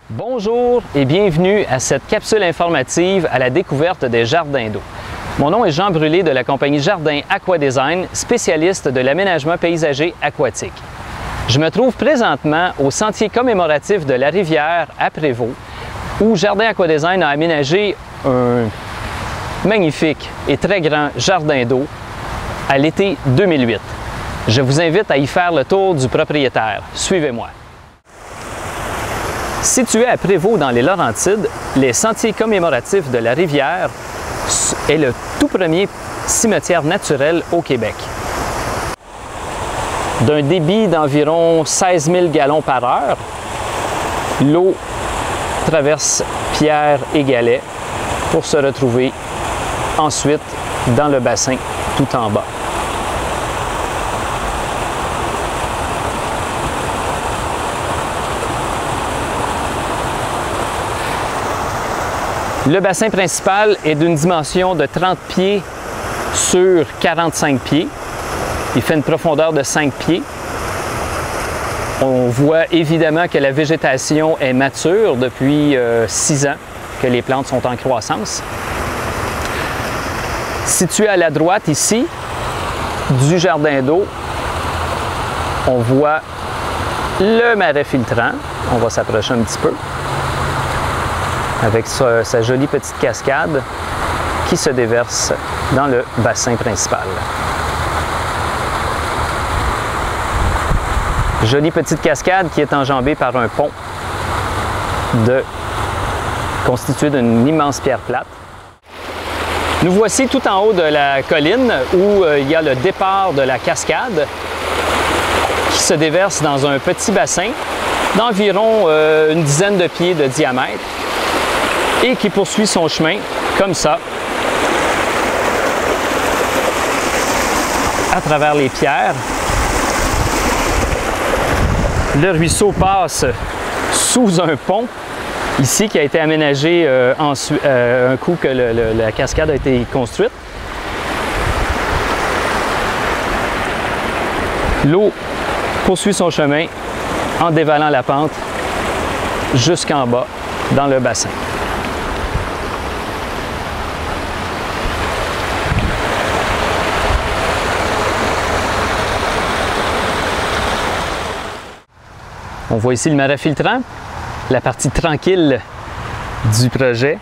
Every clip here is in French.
Bonjour et bienvenue à cette capsule informative à la découverte des jardins d'eau. Mon nom est Jean Brûlé de la compagnie Jardin Aquadesign, spécialiste de l'aménagement paysager aquatique. Je me trouve présentement au sentier commémoratif de la rivière à Prévost, où Jardin Aquadesign a aménagé un magnifique et très grand jardin d'eau à l'été 2008. Je vous invite à y faire le tour du propriétaire. Suivez-moi. Situé à Prévost dans les Laurentides, les sentiers commémoratifs de la rivière est le tout premier cimetière naturel au Québec. D'un débit d'environ 16 000 gallons par heure, l'eau traverse pierres et galets pour se retrouver ensuite dans le bassin tout en bas. Le bassin principal est d'une dimension de 30 pieds sur 45 pieds. Il fait une profondeur de 5 pieds. On voit évidemment que la végétation est mature depuis 6 ans, que les plantes sont en croissance. Situé à la droite ici du jardin d'eau, on voit le marais filtrant. On va s'approcher un petit peu avec sa jolie petite cascade qui se déverse dans le bassin principal. Jolie petite cascade qui est enjambée par un pont constitué d'une immense pierre plate. Nous voici tout en haut de la colline où il y a le départ de la cascade qui se déverse dans un petit bassin d'environ une dizaine de pieds de diamètre et qui poursuit son chemin comme ça à travers les pierres. Le ruisseau passe sous un pont ici qui a été aménagé un coup que la cascade a été construite. L'eau poursuit son chemin en dévalant la pente jusqu'en bas dans le bassin. On voit ici le marais filtrant, la partie tranquille du projet,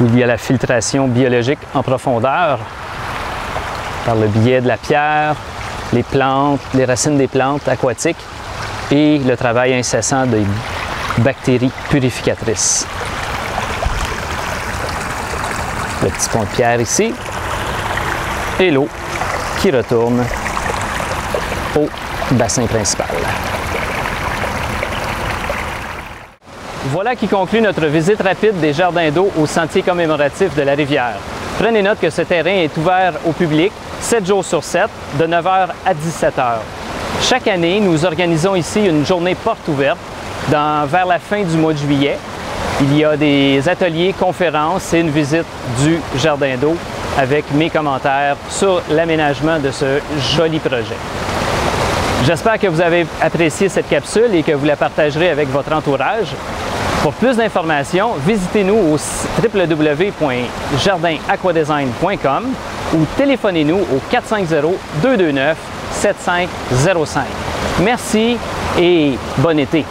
où il y a la filtration biologique en profondeur par le biais de la pierre, les plantes, les racines des plantes aquatiques et le travail incessant des bactéries purificatrices. Le petit pont de pierre ici et l'eau qui retourne au bassin principal. Voilà qui conclut notre visite rapide des jardins d'eau au sentier commémoratif de la rivière. Prenez note que ce terrain est ouvert au public 7 jours sur 7, de 9h à 17h. Chaque année, nous organisons ici une journée porte ouverte vers la fin du mois de juillet. Il y a des ateliers, conférences et une visite du jardin d'eau avec mes commentaires sur l'aménagement de ce joli projet. J'espère que vous avez apprécié cette capsule et que vous la partagerez avec votre entourage. Pour plus d'informations, visitez-nous au www.jardinaquadesign.com ou téléphonez-nous au 450-229-7505. Merci et bon été!